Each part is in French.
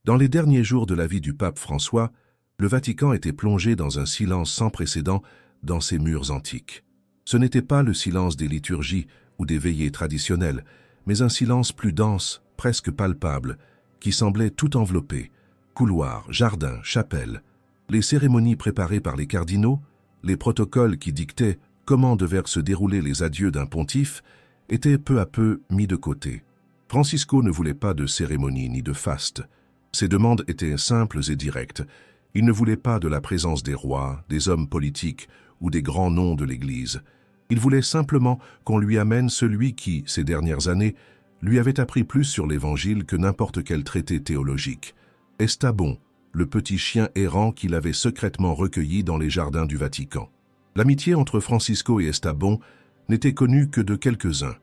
Dans les derniers jours de la vie du pape François, le Vatican était plongé dans un silence sans précédent dans ses murs antiques. Ce n'était pas le silence des liturgies ou des veillées traditionnelles, mais un silence plus dense, presque palpable, qui semblait tout envelopper. Couloirs, jardins, chapelles, les cérémonies préparées par les cardinaux, les protocoles qui dictaient comment devaient se dérouler les adieux d'un pontife, étaient peu à peu mis de côté. Francisco ne voulait pas de cérémonie ni de faste. Ses demandes étaient simples et directes. Il ne voulait pas de la présence des rois, des hommes politiques ou des grands noms de l'Église. Il voulait simplement qu'on lui amène celui qui, ces dernières années, lui avait appris plus sur l'Évangile que n'importe quel traité théologique. Estabon, le petit chien errant qu'il avait secrètement recueilli dans les jardins du Vatican. L'amitié entre Francisco et Estabon n'était connue que de quelques-uns.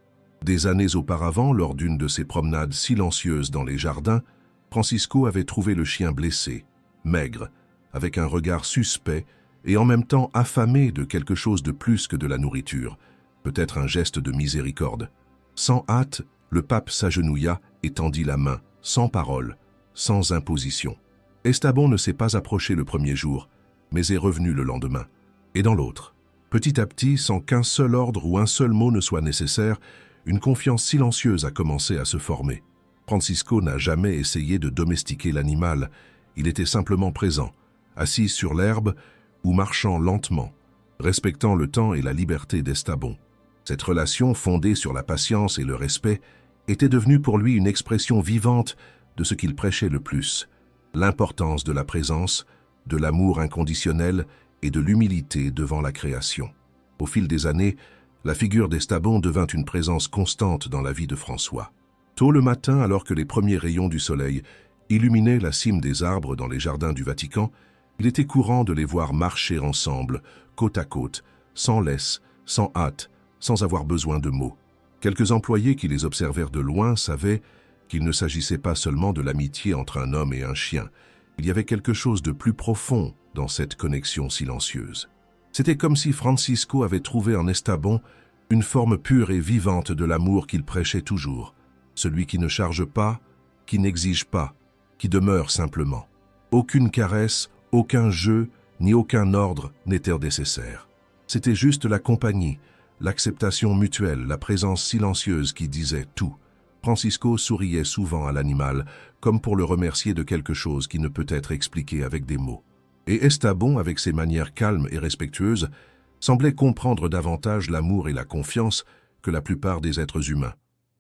Des années auparavant, lors d'une de ses promenades silencieuses dans les jardins, Francisco avait trouvé le chien blessé, maigre, avec un regard suspect et en même temps affamé de quelque chose de plus que de la nourriture, peut-être un geste de miséricorde. Sans hâte, le pape s'agenouilla et tendit la main, sans parole, sans imposition. Estabon ne s'est pas approché le premier jour, mais est revenu le lendemain. Et dans l'autre, petit à petit, sans qu'un seul ordre ou un seul mot ne soit nécessaire, une confiance silencieuse a commencé à se former. Francisco n'a jamais essayé de domestiquer l'animal, il était simplement présent, assis sur l'herbe ou marchant lentement, respectant le temps et la liberté d'Estabon. Cette relation fondée sur la patience et le respect était devenue pour lui une expression vivante de ce qu'il prêchait le plus, l'importance de la présence, de l'amour inconditionnel et de l'humilité devant la création. Au fil des années, la figure d'Estabon devint une présence constante dans la vie de François. Tôt le matin, alors que les premiers rayons du soleil illuminaient la cime des arbres dans les jardins du Vatican, il était courant de les voir marcher ensemble, côte à côte, sans laisse, sans hâte, sans avoir besoin de mots. Quelques employés qui les observèrent de loin savaient qu'il ne s'agissait pas seulement de l'amitié entre un homme et un chien. Il y avait quelque chose de plus profond dans cette connexion silencieuse. C'était comme si Francisco avait trouvé en Estabon une forme pure et vivante de l'amour qu'il prêchait toujours. Celui qui ne charge pas, qui n'exige pas, qui demeure simplement. Aucune caresse, aucun jeu, ni aucun ordre n'était nécessaire. C'était juste la compagnie, l'acceptation mutuelle, la présence silencieuse qui disait tout. Francisco souriait souvent à l'animal, comme pour le remercier de quelque chose qui ne peut être expliqué avec des mots. Et Estabon, avec ses manières calmes et respectueuses, semblait comprendre davantage l'amour et la confiance que la plupart des êtres humains.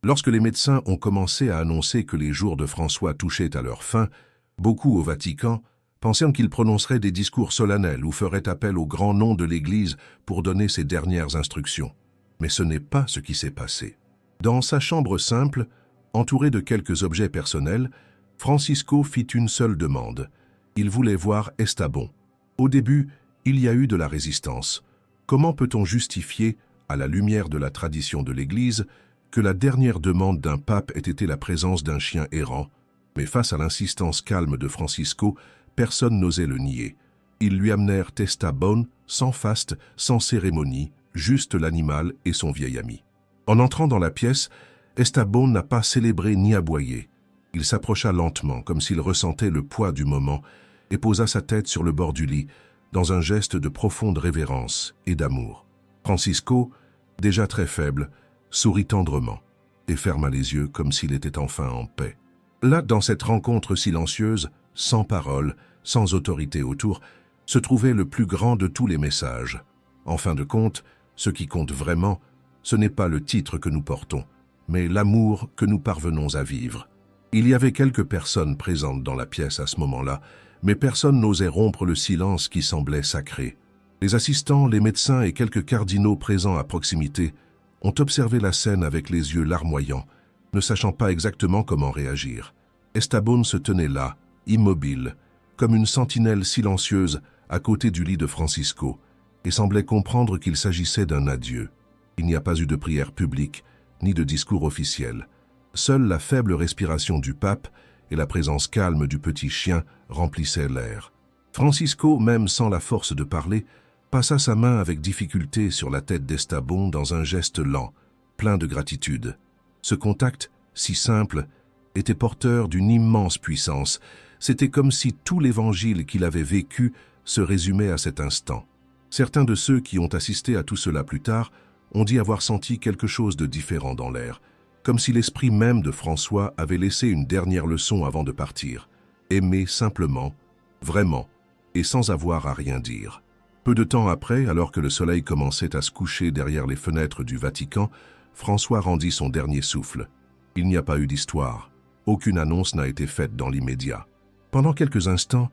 Lorsque les médecins ont commencé à annoncer que les jours de François touchaient à leur fin, beaucoup au Vatican pensaient qu'il prononcerait des discours solennels ou ferait appel au grand nom de l'Église pour donner ses dernières instructions. Mais ce n'est pas ce qui s'est passé. Dans sa chambre simple, entouré de quelques objets personnels, Francisco fit une seule demande. Il voulait voir Estabon. Au début, il y a eu de la résistance. Comment peut-on justifier, à la lumière de la tradition de l'Église, que la dernière demande d'un pape ait été la présence d'un chien errant? Mais face à l'insistance calme de Francisco, personne n'osait le nier. Ils lui amenèrent Estabon, sans faste, sans cérémonie, juste l'animal et son vieil ami. En entrant dans la pièce, Estabon n'a pas célébré ni aboyé. Il s'approcha lentement, comme s'il ressentait le poids du moment, et posa sa tête sur le bord du lit, dans un geste de profonde révérence et d'amour. Francisco, déjà très faible, sourit tendrement et ferma les yeux comme s'il était enfin en paix. Là, dans cette rencontre silencieuse, sans parole, sans autorité autour, se trouvait le plus grand de tous les messages. En fin de compte, ce qui compte vraiment, ce n'est pas le titre que nous portons, mais l'amour que nous parvenons à vivre. Il y avait quelques personnes présentes dans la pièce à ce moment-là, mais personne n'osait rompre le silence qui semblait sacré. Les assistants, les médecins et quelques cardinaux présents à proximité ont observé la scène avec les yeux larmoyants, ne sachant pas exactement comment réagir. Estabon se tenait là, immobile, comme une sentinelle silencieuse à côté du lit de Francisco, et semblait comprendre qu'il s'agissait d'un adieu. Il n'y a pas eu de prière publique, ni de discours officiel. Seule la faible respiration du pape et la présence calme du petit chien remplissaient l'air. Francisco, même sans la force de parler, passa sa main avec difficulté sur la tête d'Estabon dans un geste lent, plein de gratitude. Ce contact, si simple, était porteur d'une immense puissance, C'était comme si tout l'évangile qu'il avait vécu se résumait à cet instant. Certains de ceux qui ont assisté à tout cela plus tard ont dit avoir senti quelque chose de différent dans l'air, comme si l'esprit même de François avait laissé une dernière leçon avant de partir. Aimer simplement, vraiment, et sans avoir à rien dire. Peu de temps après, alors que le soleil commençait à se coucher derrière les fenêtres du Vatican, François rendit son dernier souffle. Il n'y a pas eu d'histoire. Aucune annonce n'a été faite dans l'immédiat. Pendant quelques instants,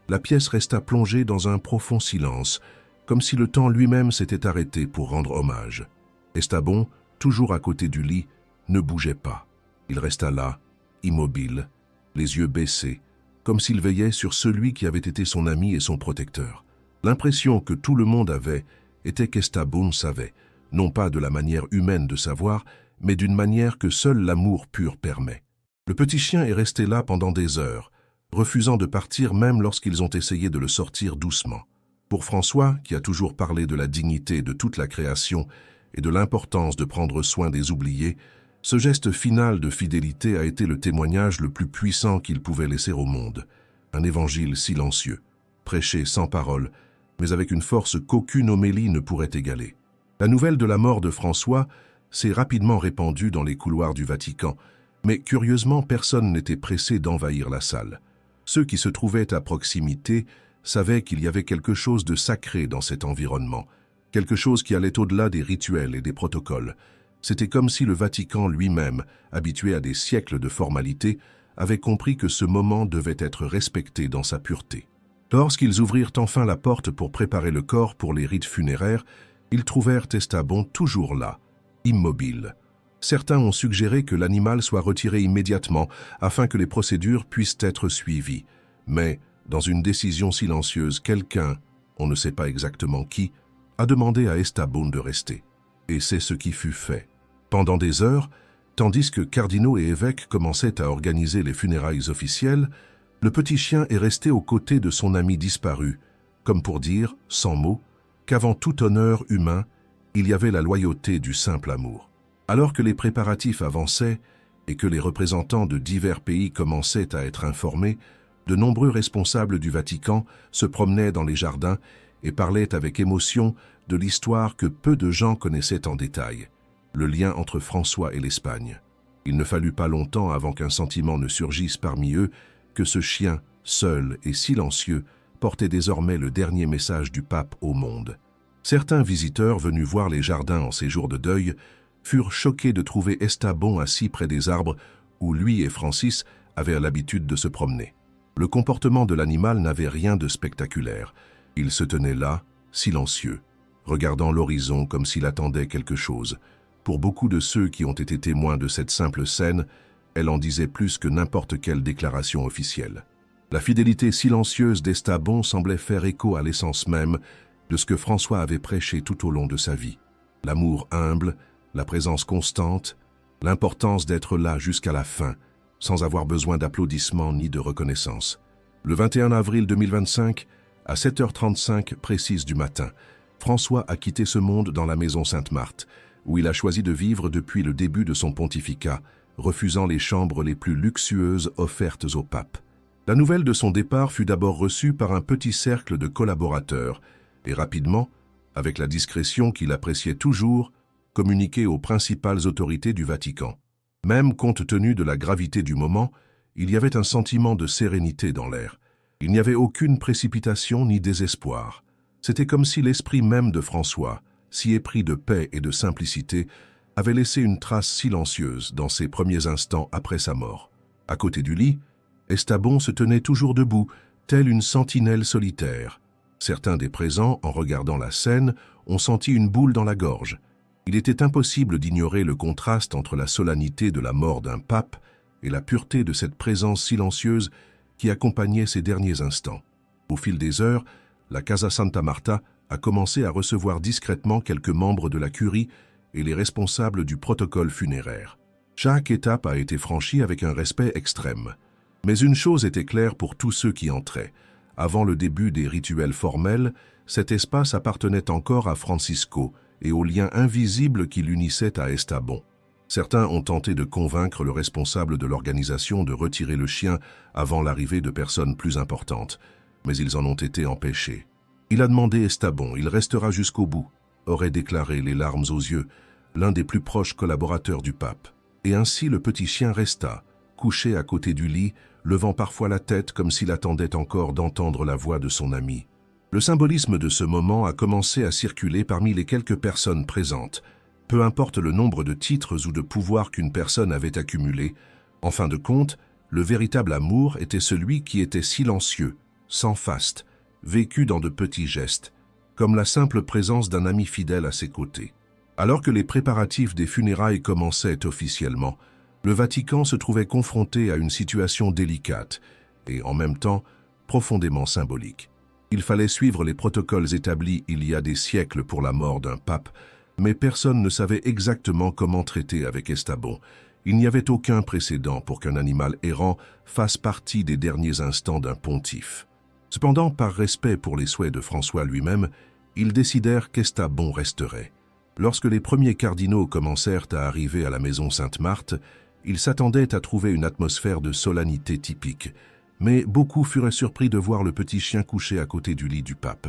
la pièce resta plongée dans un profond silence, comme si le temps lui-même s'était arrêté pour rendre hommage. Estabon, toujours à côté du lit, ne bougeait pas. Il resta là, immobile, les yeux baissés, comme s'il veillait sur celui qui avait été son ami et son protecteur. L'impression que tout le monde avait était qu'Estabon savait, non pas de la manière humaine de savoir, mais d'une manière que seul l'amour pur permet. Le petit chien est resté là pendant des heures, refusant de partir même lorsqu'ils ont essayé de le sortir doucement. Pour François, qui a toujours parlé de la dignité de toute la création et de l'importance de prendre soin des oubliés, ce geste final de fidélité a été le témoignage le plus puissant qu'il pouvait laisser au monde. Un évangile silencieux, prêché sans parole, mais avec une force qu'aucune homélie ne pourrait égaler. La nouvelle de la mort de François s'est rapidement répandue dans les couloirs du Vatican, mais curieusement personne n'était pressé d'envahir la salle. Ceux qui se trouvaient à proximité savaient qu'il y avait quelque chose de sacré dans cet environnement, quelque chose qui allait au-delà des rituels et des protocoles. C'était comme si le Vatican lui-même, habitué à des siècles de formalités, avait compris que ce moment devait être respecté dans sa pureté. Lorsqu'ils ouvrirent enfin la porte pour préparer le corps pour les rites funéraires, ils trouvèrent Estabon toujours là, immobile. Certains ont suggéré que l'animal soit retiré immédiatement afin que les procédures puissent être suivies. Mais, dans une décision silencieuse, quelqu'un, on ne sait pas exactement qui, a demandé à Estabon de rester. Et c'est ce qui fut fait. Pendant des heures, tandis que cardinaux et évêques commençaient à organiser les funérailles officielles, le petit chien est resté aux côtés de son ami disparu, comme pour dire, sans mots, qu'avant tout honneur humain, il y avait la loyauté du simple amour. Alors que les préparatifs avançaient et que les représentants de divers pays commençaient à être informés, de nombreux responsables du Vatican se promenaient dans les jardins et parlaient avec émotion de l'histoire que peu de gens connaissaient en détail, le lien entre François et l'Espagne. Il ne fallut pas longtemps avant qu'un sentiment ne surgisse parmi eux que ce chien, seul et silencieux, portait désormais le dernier message du pape au monde. Certains visiteurs venus voir les jardins en ces jours de deuil furent choqués de trouver Estabon assis près des arbres où lui et Francis avaient l'habitude de se promener. Le comportement de l'animal n'avait rien de spectaculaire. Il se tenait là, silencieux, regardant l'horizon comme s'il attendait quelque chose. Pour beaucoup de ceux qui ont été témoins de cette simple scène, elle en disait plus que n'importe quelle déclaration officielle. La fidélité silencieuse d'Estabon semblait faire écho à l'essence même de ce que François avait prêché tout au long de sa vie. L'amour humble, la présence constante, l'importance d'être là jusqu'à la fin, sans avoir besoin d'applaudissements ni de reconnaissance. Le 21 avril 2025, à 7h35 précise du matin, François a quitté ce monde dans la maison Sainte-Marthe, où il a choisi de vivre depuis le début de son pontificat, refusant les chambres les plus luxueuses offertes au pape. La nouvelle de son départ fut d'abord reçue par un petit cercle de collaborateurs et rapidement, avec la discrétion qu'il appréciait toujours, communiquée aux principales autorités du Vatican. Même compte tenu de la gravité du moment, il y avait un sentiment de sérénité dans l'air. Il n'y avait aucune précipitation ni désespoir. C'était comme si l'esprit même de François, si épris de paix et de simplicité, avait laissé une trace silencieuse dans ses premiers instants après sa mort. À côté du lit, Estabon se tenait toujours debout, telle une sentinelle solitaire. Certains des présents, en regardant la scène, ont senti une boule dans la gorge. Il était impossible d'ignorer le contraste entre la solennité de la mort d'un pape et la pureté de cette présence silencieuse qui accompagnait ces derniers instants. Au fil des heures, la Casa Santa Marta a commencé à recevoir discrètement quelques membres de la curie et les responsables du protocole funéraire. Chaque étape a été franchie avec un respect extrême. Mais une chose était claire pour tous ceux qui entraient. Avant le début des rituels formels, cet espace appartenait encore à Francisco et aux liens invisibles qui l'unissaient à Estabon. Certains ont tenté de convaincre le responsable de l'organisation de retirer le chien avant l'arrivée de personnes plus importantes, mais ils en ont été empêchés. Il a demandé Estabon, il restera jusqu'au bout, aurait déclaré les larmes aux yeux l'un des plus proches collaborateurs du pape. Et ainsi le petit chien resta, couché à côté du lit, levant parfois la tête comme s'il attendait encore d'entendre la voix de son ami. Le symbolisme de ce moment a commencé à circuler parmi les quelques personnes présentes. Peu importe le nombre de titres ou de pouvoirs qu'une personne avait accumulés, en fin de compte, le véritable amour était celui qui était silencieux, sans faste, vécu dans de petits gestes, comme la simple présence d'un ami fidèle à ses côtés. Alors que les préparatifs des funérailles commençaient officiellement, le Vatican se trouvait confronté à une situation délicate et, en même temps, profondément symbolique. Il fallait suivre les protocoles établis il y a des siècles pour la mort d'un pape, mais personne ne savait exactement comment traiter avec Estabon. Il n'y avait aucun précédent pour qu'un animal errant fasse partie des derniers instants d'un pontife. Cependant, par respect pour les souhaits de François lui-même, ils décidèrent qu'Estabon resterait. Lorsque les premiers cardinaux commencèrent à arriver à la maison Sainte-Marthe, ils s'attendaient à trouver une atmosphère de solennité typique, mais beaucoup furent surpris de voir le petit chien couché à côté du lit du pape,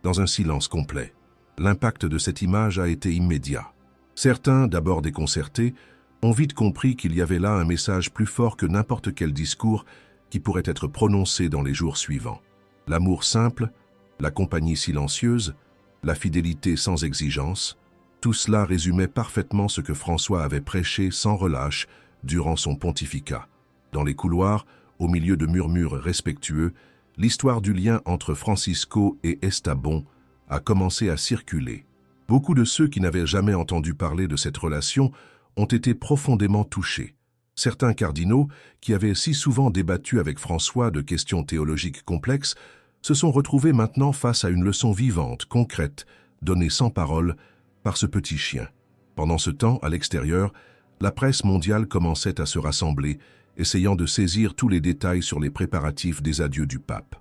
dans un silence complet. L'impact de cette image a été immédiat. Certains, d'abord déconcertés, ont vite compris qu'il y avait là un message plus fort que n'importe quel discours qui pourrait être prononcé dans les jours suivants. L'amour simple, la compagnie silencieuse, la fidélité sans exigence, tout cela résumait parfaitement ce que François avait prêché sans relâche durant son pontificat. Dans les couloirs, au milieu de murmures respectueux, l'histoire du lien entre Francisco et Estabon a commencé à circuler. Beaucoup de ceux qui n'avaient jamais entendu parler de cette relation ont été profondément touchés. Certains cardinaux, qui avaient si souvent débattu avec François de questions théologiques complexes, se sont retrouvés maintenant face à une leçon vivante, concrète, donnée sans parole, par ce petit chien. Pendant ce temps, à l'extérieur, la presse mondiale commençait à se rassembler, essayant de saisir tous les détails sur les préparatifs des adieux du pape.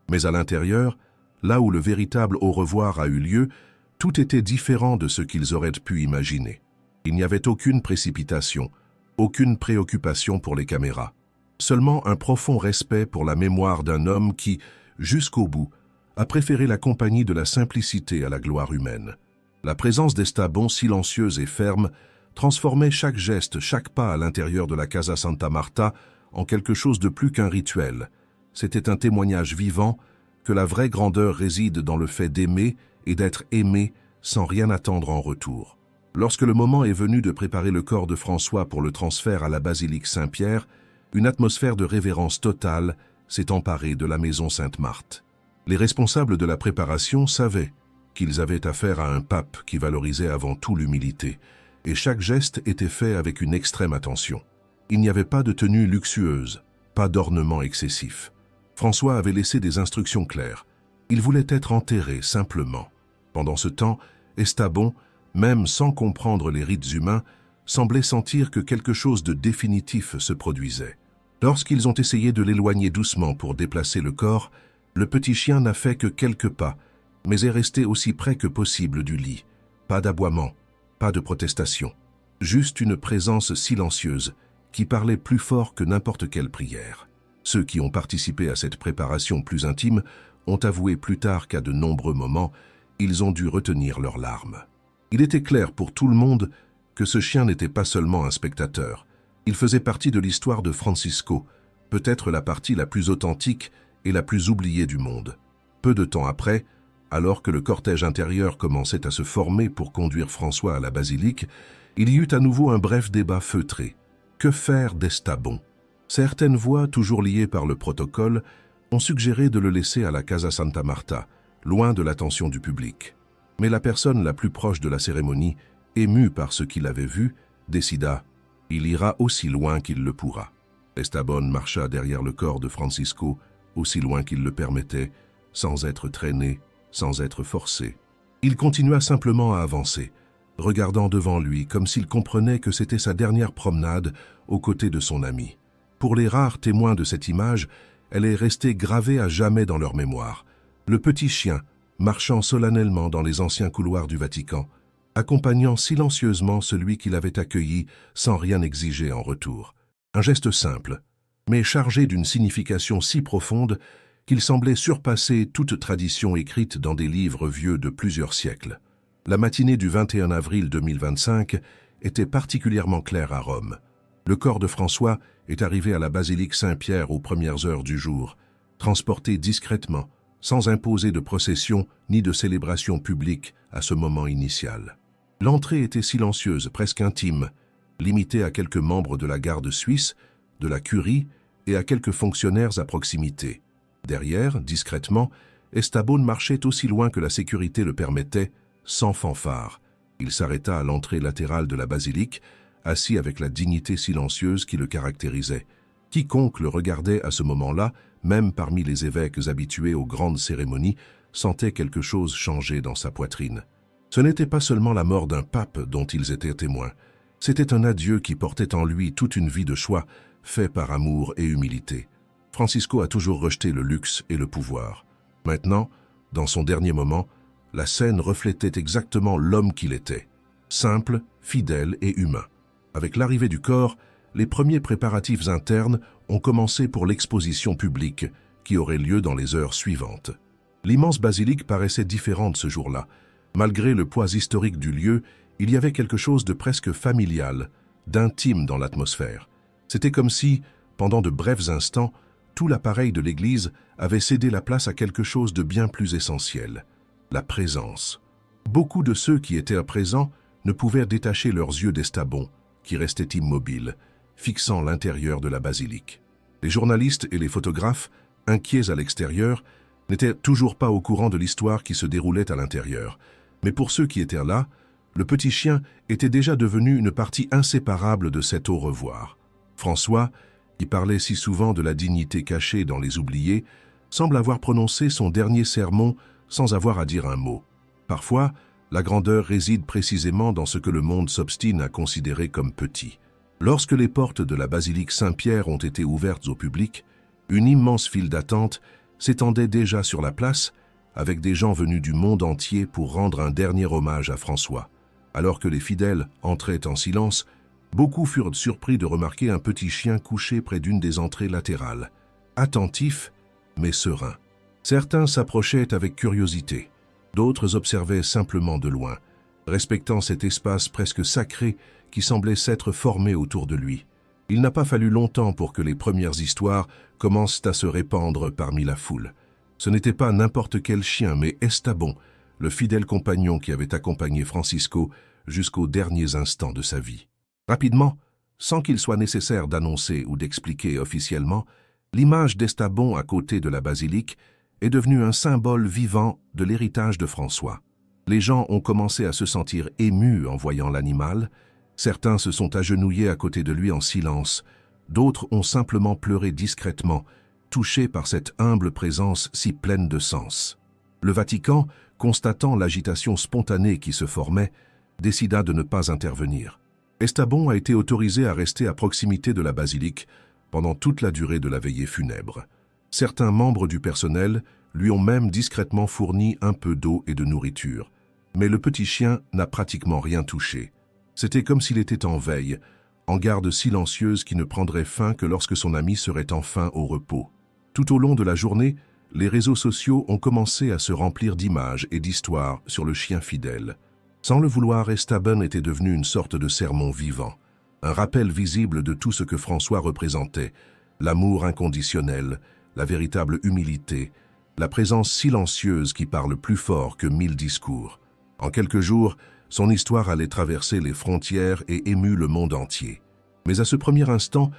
Mais à l'intérieur, là où le véritable au revoir a eu lieu, tout était différent de ce qu'ils auraient pu imaginer. Il n'y avait aucune précipitation, aucune préoccupation pour les caméras. Seulement un profond respect pour la mémoire d'un homme qui, jusqu'au bout, a préféré la compagnie de la simplicité à la gloire humaine. La présence d'Estabon, silencieuse et ferme, transformait chaque geste, chaque pas à l'intérieur de la Casa Santa Marta en quelque chose de plus qu'un rituel. C'était un témoignage vivant que la vraie grandeur réside dans le fait d'aimer et d'être aimé sans rien attendre en retour. Lorsque le moment est venu de préparer le corps de François pour le transfert à la basilique Saint-Pierre, une atmosphère de révérence totale s'est emparée de la maison Sainte-Marthe. Les responsables de la préparation savaient qu'ils avaient affaire à un pape qui valorisait avant tout l'humilité, et chaque geste était fait avec une extrême attention. Il n'y avait pas de tenue luxueuse, pas d'ornement excessif. François avait laissé des instructions claires. Il voulait être enterré simplement. Pendant ce temps, Estabon, même sans comprendre les rites humains, semblait sentir que quelque chose de définitif se produisait. Lorsqu'ils ont essayé de l'éloigner doucement pour déplacer le corps, le petit chien n'a fait que quelques pas, mais est resté aussi près que possible du lit. Pas d'aboiement, pas de protestation, juste une présence silencieuse qui parlait plus fort que n'importe quelle prière. Ceux qui ont participé à cette préparation plus intime ont avoué plus tard qu'à de nombreux moments, ils ont dû retenir leurs larmes. Il était clair pour tout le monde que ce chien n'était pas seulement un spectateur. Il faisait partie de l'histoire de Francisco, peut-être la partie la plus authentique et la plus oubliée du monde. Peu de temps après, alors que le cortège intérieur commençait à se former pour conduire François à la basilique, il y eut à nouveau un bref débat feutré. Que faire d'Estabon? Certaines voix, toujours liées par le protocole, ont suggéré de le laisser à la Casa Santa Marta, loin de l'attention du public. Mais la personne la plus proche de la cérémonie, émue par ce qu'il avait vu, décida « Il ira aussi loin qu'il le pourra ». Estabon marcha derrière le corps de Francisco, aussi loin qu'il le permettait, sans être traîné, sans être forcé. Il continua simplement à avancer, regardant devant lui comme s'il comprenait que c'était sa dernière promenade aux côtés de son ami. Pour les rares témoins de cette image, elle est restée gravée à jamais dans leur mémoire. Le petit chien, marchant solennellement dans les anciens couloirs du Vatican, accompagnant silencieusement celui qui l'avait accueilli sans rien exiger en retour. Un geste simple, mais chargé d'une signification si profonde qu'il semblait surpasser toute tradition écrite dans des livres vieux de plusieurs siècles. La matinée du 21 avril 2025 était particulièrement claire à Rome. Le corps de François est arrivé à la basilique Saint-Pierre aux premières heures du jour, transporté discrètement, sans imposer de procession ni de célébration publique à ce moment initial. L'entrée était silencieuse, presque intime, limitée à quelques membres de la garde suisse, de la curie et à quelques fonctionnaires à proximité. Derrière, discrètement, Estabone marchait aussi loin que la sécurité le permettait, sans fanfare. Il s'arrêta à l'entrée latérale de la basilique, assis avec la dignité silencieuse qui le caractérisait. Quiconque le regardait à ce moment-là, même parmi les évêques habitués aux grandes cérémonies, sentait quelque chose changer dans sa poitrine. Ce n'était pas seulement la mort d'un pape dont ils étaient témoins, c'était un adieu qui portait en lui toute une vie de choix, fait par amour et humilité. Francisco a toujours rejeté le luxe et le pouvoir. Maintenant, dans son dernier moment, la scène reflétait exactement l'homme qu'il était, simple, fidèle et humain. Avec l'arrivée du corps, les premiers préparatifs internes ont commencé pour l'exposition publique, qui aurait lieu dans les heures suivantes. L'immense basilique paraissait différente ce jour-là. Malgré le poids historique du lieu, il y avait quelque chose de presque familial, d'intime dans l'atmosphère. C'était comme si, pendant de brefs instants, tout l'appareil de l'Église avait cédé la place à quelque chose de bien plus essentiel, la présence. Beaucoup de ceux qui étaient à présent ne pouvaient détacher leurs yeux d'Estabone, qui restait immobile, fixant l'intérieur de la basilique. Les journalistes et les photographes, inquiets à l'extérieur, n'étaient toujours pas au courant de l'histoire qui se déroulait à l'intérieur. Mais pour ceux qui étaient là, le petit chien était déjà devenu une partie inséparable de cet au revoir. François, qui parlait si souvent de la dignité cachée dans les oubliés, semble avoir prononcé son dernier sermon sans avoir à dire un mot. Parfois, la grandeur réside précisément dans ce que le monde s'obstine à considérer comme petit. Lorsque les portes de la basilique Saint-Pierre ont été ouvertes au public, une immense file d'attente s'étendait déjà sur la place, avec des gens venus du monde entier pour rendre un dernier hommage à François. Alors que les fidèles entraient en silence, beaucoup furent surpris de remarquer un petit chien couché près d'une des entrées latérales, attentif mais serein. Certains s'approchaient avec curiosité, d'autres observaient simplement de loin, respectant cet espace presque sacré qui semblait s'être formé autour de lui. Il n'a pas fallu longtemps pour que les premières histoires commencent à se répandre parmi la foule. Ce n'était pas n'importe quel chien, mais Estabone, le fidèle compagnon qui avait accompagné Francisco jusqu'aux derniers instants de sa vie. Rapidement, sans qu'il soit nécessaire d'annoncer ou d'expliquer officiellement, l'image d'Estabone à côté de la basilique est devenue un symbole vivant de l'héritage de François. Les gens ont commencé à se sentir émus en voyant l'animal, certains se sont agenouillés à côté de lui en silence, d'autres ont simplement pleuré discrètement, touchés par cette humble présence si pleine de sens. Le Vatican, constatant l'agitation spontanée qui se formait, décida de ne pas intervenir. Estabone a été autorisé à rester à proximité de la basilique pendant toute la durée de la veillée funèbre. Certains membres du personnel lui ont même discrètement fourni un peu d'eau et de nourriture. Mais le petit chien n'a pratiquement rien touché. C'était comme s'il était en veille, en garde silencieuse qui ne prendrait fin que lorsque son ami serait enfin au repos. Tout au long de la journée, les réseaux sociaux ont commencé à se remplir d'images et d'histoires sur le chien fidèle. Sans le vouloir, Estabone était devenu une sorte de sermon vivant, un rappel visible de tout ce que François représentait, l'amour inconditionnel, la véritable humilité, la présence silencieuse qui parle plus fort que 1000 discours. En quelques jours, son histoire allait traverser les frontières et émut le monde entier. Mais à ce premier instant,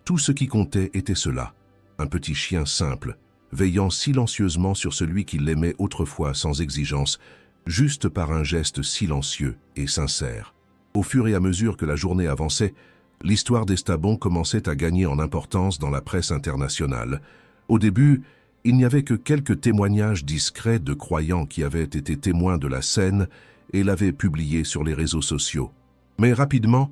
tout ce qui comptait était cela, un petit chien simple, veillant silencieusement sur celui qui l'aimait autrefois sans exigence, juste par un geste silencieux et sincère. Au fur et à mesure que la journée avançait, l'histoire d'Estabone commençait à gagner en importance dans la presse internationale. Au début, il n'y avait que quelques témoignages discrets de croyants qui avaient été témoins de la scène et l'avaient publié sur les réseaux sociaux. Mais rapidement,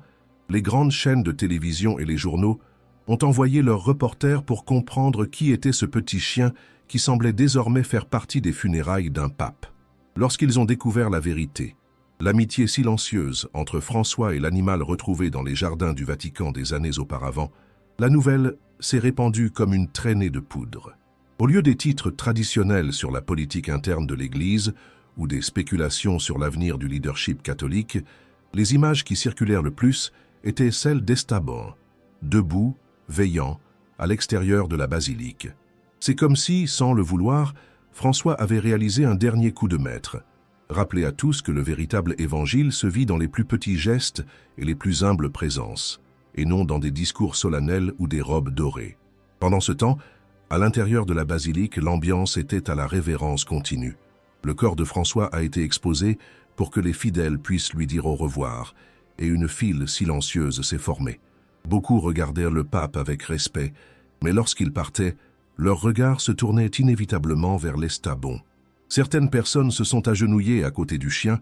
les grandes chaînes de télévision et les journaux ont envoyé leurs reporters pour comprendre qui était ce petit chien qui semblait désormais faire partie des funérailles d'un pape. Lorsqu'ils ont découvert la vérité, L'amitié silencieuse entre François et l'animal retrouvé dans les jardins du Vatican des années auparavant, la nouvelle s'est répandue comme une traînée de poudre. Au lieu des titres traditionnels sur la politique interne de l'Église ou des spéculations sur l'avenir du leadership catholique, les images qui circulèrent le plus étaient celles d'Estaban, debout, veillant, à l'extérieur de la basilique. C'est comme si, sans le vouloir, François avait réalisé un dernier coup de maître, rappeler à tous que le véritable évangile se vit dans les plus petits gestes et les plus humbles présences, et non dans des discours solennels ou des robes dorées. Pendant ce temps, à l'intérieur de la basilique, l'ambiance était à la révérence continue. Le corps de François a été exposé pour que les fidèles puissent lui dire au revoir, et une file silencieuse s'est formée. Beaucoup regardèrent le pape avec respect, mais lorsqu'il partait, leur regard se tournait inévitablement vers l'estabon. Certaines personnes se sont agenouillées à côté du chien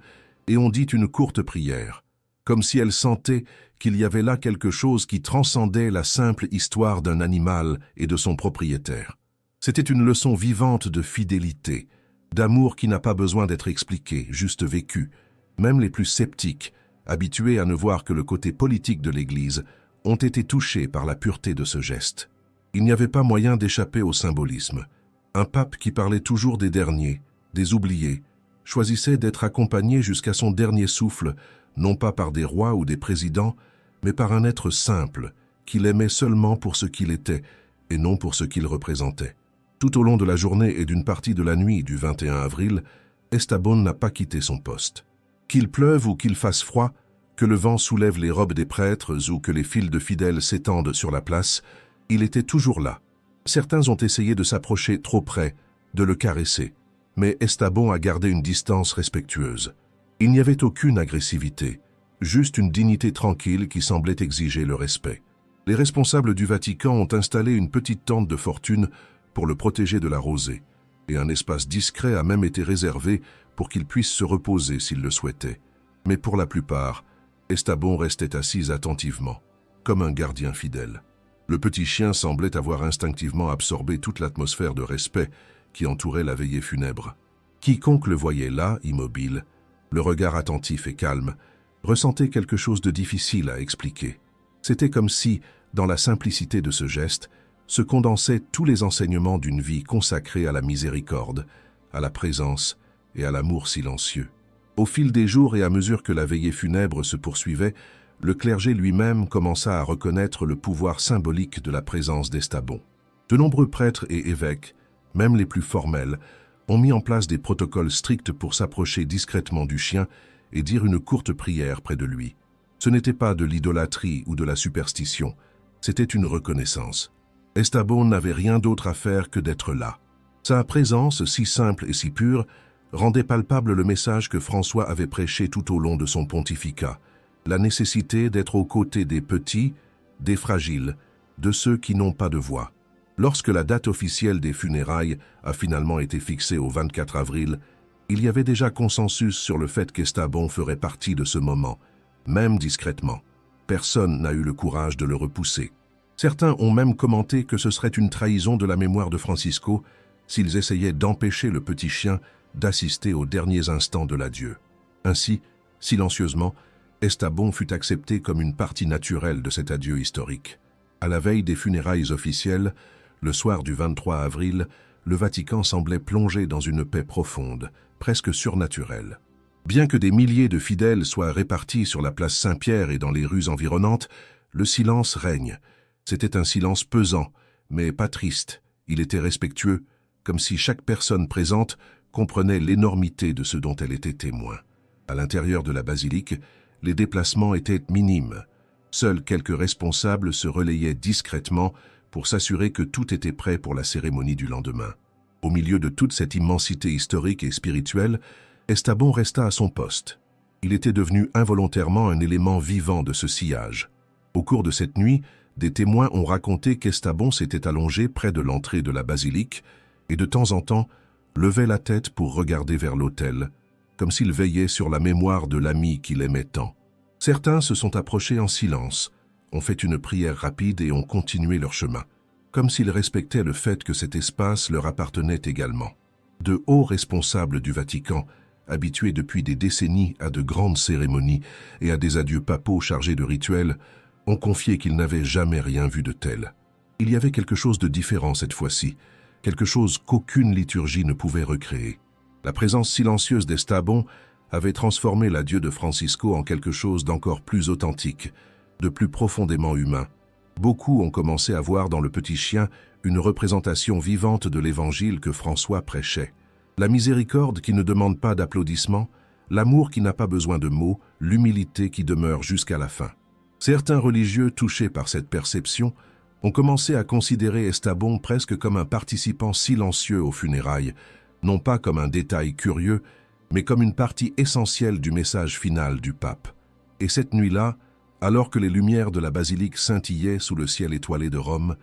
et ont dit une courte prière, comme si elles sentaient qu'il y avait là quelque chose qui transcendait la simple histoire d'un animal et de son propriétaire. C'était une leçon vivante de fidélité, d'amour qui n'a pas besoin d'être expliqué, juste vécu. Même les plus sceptiques, habitués à ne voir que le côté politique de l'Église, ont été touchés par la pureté de ce geste. Il n'y avait pas moyen d'échapper au symbolisme. Un pape qui parlait toujours des derniers, des oubliés, choisissait d'être accompagné jusqu'à son dernier souffle, non pas par des rois ou des présidents, mais par un être simple, qu'il aimait seulement pour ce qu'il était, et non pour ce qu'il représentait. Tout au long de la journée et d'une partie de la nuit du 21 avril, Estabón n'a pas quitté son poste. Qu'il pleuve ou qu'il fasse froid, que le vent soulève les robes des prêtres ou que les files de fidèles s'étendent sur la place, il était toujours là. Certains ont essayé de s'approcher trop près, de le caresser, mais Estabón a gardé une distance respectueuse. Il n'y avait aucune agressivité, juste une dignité tranquille qui semblait exiger le respect. Les responsables du Vatican ont installé une petite tente de fortune pour le protéger de la rosée, et un espace discret a même été réservé pour qu'il puisse se reposer s'il le souhaitait. Mais pour la plupart, Estabón restait assis attentivement, comme un gardien fidèle. Le petit chien semblait avoir instinctivement absorbé toute l'atmosphère de respect qui entourait la veillée funèbre. Quiconque le voyait là, immobile, le regard attentif et calme, ressentait quelque chose de difficile à expliquer. C'était comme si, dans la simplicité de ce geste, se condensaient tous les enseignements d'une vie consacrée à la miséricorde, à la présence et à l'amour silencieux. Au fil des jours et à mesure que la veillée funèbre se poursuivait, le clergé lui-même commença à reconnaître le pouvoir symbolique de la présence d'Estabón. De nombreux prêtres et évêques, même les plus formels, ont mis en place des protocoles stricts pour s'approcher discrètement du chien et dire une courte prière près de lui. Ce n'était pas de l'idolâtrie ou de la superstition, c'était une reconnaissance. Estabón n'avait rien d'autre à faire que d'être là. Sa présence, si simple et si pure, rendait palpable le message que François avait prêché tout au long de son pontificat, la nécessité d'être aux côtés des petits, des fragiles, de ceux qui n'ont pas de voix. Lorsque la date officielle des funérailles a finalement été fixée au 24 avril, il y avait déjà consensus sur le fait qu'Estabón ferait partie de ce moment, même discrètement. Personne n'a eu le courage de le repousser. Certains ont même commenté que ce serait une trahison de la mémoire de Francisco s'ils essayaient d'empêcher le petit chien d'assister aux derniers instants de l'adieu. Ainsi, silencieusement, Estabón fut accepté comme une partie naturelle de cet adieu historique. À la veille des funérailles officielles, le soir du 23 avril, le Vatican semblait plongé dans une paix profonde, presque surnaturelle. Bien que des milliers de fidèles soient répartis sur la place Saint-Pierre et dans les rues environnantes, le silence règne. C'était un silence pesant, mais pas triste. Il était respectueux, comme si chaque personne présente comprenait l'énormité de ce dont elle était témoin. À l'intérieur de la basilique, les déplacements étaient minimes. Seuls quelques responsables se relayaient discrètement pour s'assurer que tout était prêt pour la cérémonie du lendemain. Au milieu de toute cette immensité historique et spirituelle, Estabón resta à son poste. Il était devenu involontairement un élément vivant de ce sillage. Au cours de cette nuit, des témoins ont raconté qu'Estabón s'était allongé près de l'entrée de la basilique et de temps en temps levait la tête pour regarder vers l'autel, comme s'il veillait sur la mémoire de l'ami qu'il aimait tant. Certains se sont approchés en silence, ont fait une prière rapide et ont continué leur chemin, comme s'ils respectaient le fait que cet espace leur appartenait également. De hauts responsables du Vatican habitués depuis des décennies à de grandes cérémonies et à des adieux papaux chargés de rituels, ont confié qu'ils n'avaient jamais rien vu de tel. Il y avait quelque chose de différent cette fois-ci, quelque chose qu'aucune liturgie ne pouvait recréer. La présence silencieuse d'Estabón avait transformé l'adieu de Francisco en quelque chose d'encore plus authentique, de plus profondément humain. Beaucoup ont commencé à voir dans le petit chien une représentation vivante de l'évangile que François prêchait. La miséricorde qui ne demande pas d'applaudissements, l'amour qui n'a pas besoin de mots, l'humilité qui demeure jusqu'à la fin. Certains religieux touchés par cette perception ont commencé à considérer Estabón presque comme un participant silencieux aux funérailles, non pas comme un détail curieux, mais comme une partie essentielle du message final du pape. Et cette nuit-là, alors que les lumières de la basilique scintillaient sous le ciel étoilé de Rome,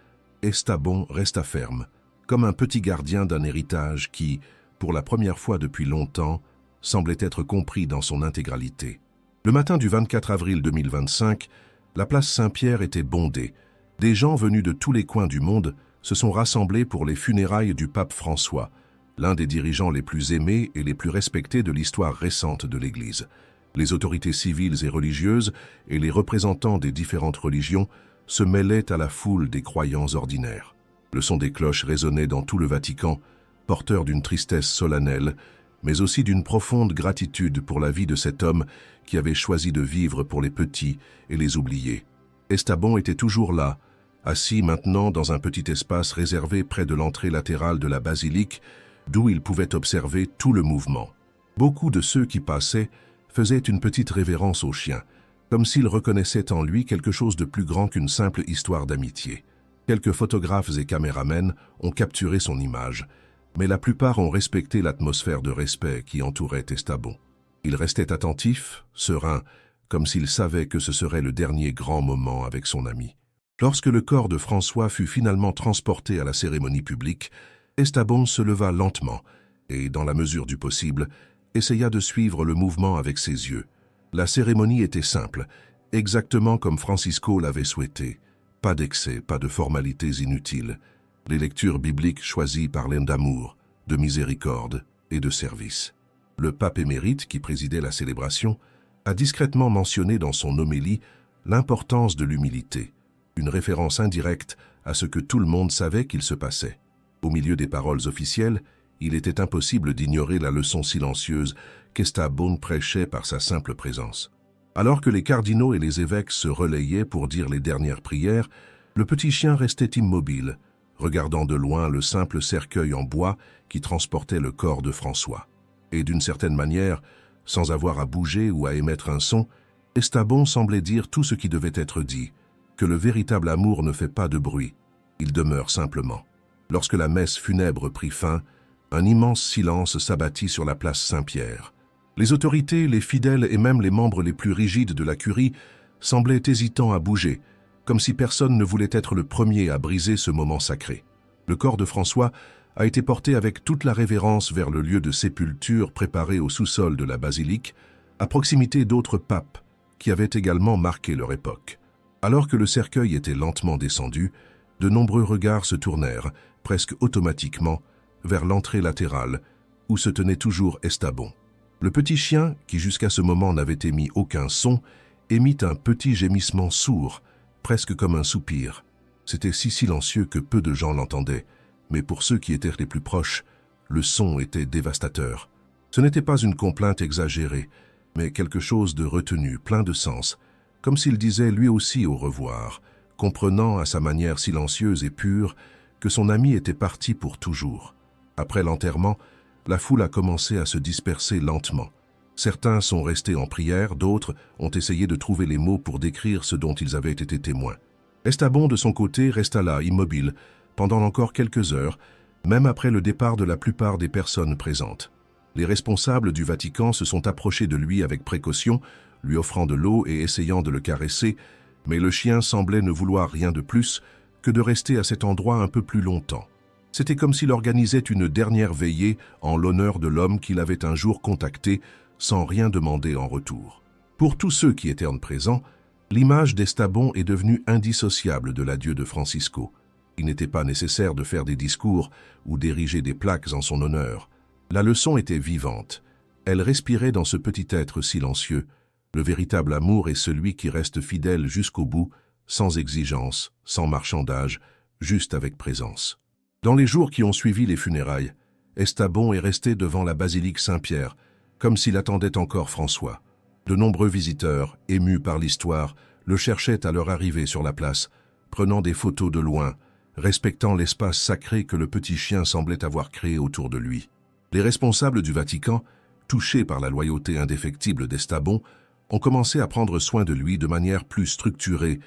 Estabón resta ferme, comme un petit gardien d'un héritage qui, pour la première fois depuis longtemps, semblait être compris dans son intégralité. Le matin du 24 avril 2025, la place Saint-Pierre était bondée. Des gens venus de tous les coins du monde se sont rassemblés pour les funérailles du pape François, l'un des dirigeants les plus aimés et les plus respectés de l'histoire récente de l'Église. Les autorités civiles et religieuses et les représentants des différentes religions se mêlaient à la foule des croyants ordinaires. Le son des cloches résonnait dans tout le Vatican, porteur d'une tristesse solennelle, mais aussi d'une profonde gratitude pour la vie de cet homme qui avait choisi de vivre pour les petits et les oubliés. Estabón était toujours là, assis maintenant dans un petit espace réservé près de l'entrée latérale de la basilique, d'où il pouvait observer tout le mouvement. Beaucoup de ceux qui passaient faisaient une petite révérence au chien, comme s'ils reconnaissaient en lui quelque chose de plus grand qu'une simple histoire d'amitié. Quelques photographes et caméramens ont capturé son image, mais la plupart ont respecté l'atmosphère de respect qui entourait Estabón. Il restait attentif, serein, comme s'il savait que ce serait le dernier grand moment avec son ami. Lorsque le corps de François fut finalement transporté à la cérémonie publique, Estabón se leva lentement et, dans la mesure du possible, essaya de suivre le mouvement avec ses yeux. La cérémonie était simple, exactement comme Francisco l'avait souhaité. Pas d'excès, pas de formalités inutiles. Les lectures bibliques choisies parlaient d'amour, de miséricorde et de service. Le pape émérite, qui présidait la célébration, a discrètement mentionné dans son homélie l'importance de l'humilité, une référence indirecte à ce que tout le monde savait qu'il se passait. Au milieu des paroles officielles, il était impossible d'ignorer la leçon silencieuse qu'Estabón prêchait par sa simple présence. Alors que les cardinaux et les évêques se relayaient pour dire les dernières prières, le petit chien restait immobile, regardant de loin le simple cercueil en bois qui transportait le corps de François. Et d'une certaine manière, sans avoir à bouger ou à émettre un son, Estabón semblait dire tout ce qui devait être dit, que le véritable amour ne fait pas de bruit, il demeure simplement. Lorsque la messe funèbre prit fin, un immense silence s'abattit sur la place Saint-Pierre. Les autorités, les fidèles et même les membres les plus rigides de la curie semblaient hésitants à bouger, comme si personne ne voulait être le premier à briser ce moment sacré. Le corps de François a été porté avec toute la révérence vers le lieu de sépulture préparé au sous-sol de la basilique, à proximité d'autres papes qui avaient également marqué leur époque. Alors que le cercueil était lentement descendu, de nombreux regards se tournèrent, presque automatiquement, vers l'entrée latérale, où se tenait toujours Estabón. Le petit chien, qui jusqu'à ce moment n'avait émis aucun son, émit un petit gémissement sourd, presque comme un soupir. C'était si silencieux que peu de gens l'entendaient, mais pour ceux qui étaient les plus proches, le son était dévastateur. Ce n'était pas une complainte exagérée, mais quelque chose de retenu, plein de sens, comme s'il disait lui aussi au revoir, comprenant à sa manière silencieuse et pure que son ami était parti pour toujours. Après l'enterrement, la foule a commencé à se disperser lentement. Certains sont restés en prière, d'autres ont essayé de trouver les mots pour décrire ce dont ils avaient été témoins. Estabón, de son côté, resta là, immobile, pendant encore quelques heures, même après le départ de la plupart des personnes présentes. Les responsables du Vatican se sont approchés de lui avec précaution, lui offrant de l'eau et essayant de le caresser, mais le chien semblait ne vouloir rien de plus que de rester à cet endroit un peu plus longtemps. C'était comme s'il organisait une dernière veillée en l'honneur de l'homme qu'il avait un jour contacté sans rien demander en retour. Pour tous ceux qui étaient présents, l'image d'Estabón est devenue indissociable de l'adieu de Francisco. Il n'était pas nécessaire de faire des discours ou d'ériger des plaques en son honneur. La leçon était vivante. Elle respirait dans ce petit être silencieux. Le véritable amour est celui qui reste fidèle jusqu'au bout, sans exigence, sans marchandage, juste avec présence. Dans les jours qui ont suivi les funérailles, Estabon est resté devant la basilique Saint-Pierre, comme s'il attendait encore François. De nombreux visiteurs, émus par l'histoire, le cherchaient à leur arrivée sur la place, prenant des photos de loin, respectant l'espace sacré que le petit chien semblait avoir créé autour de lui. Les responsables du Vatican, touchés par la loyauté indéfectible d'Estabon, ont commencé à prendre soin de lui de manière plus structurée,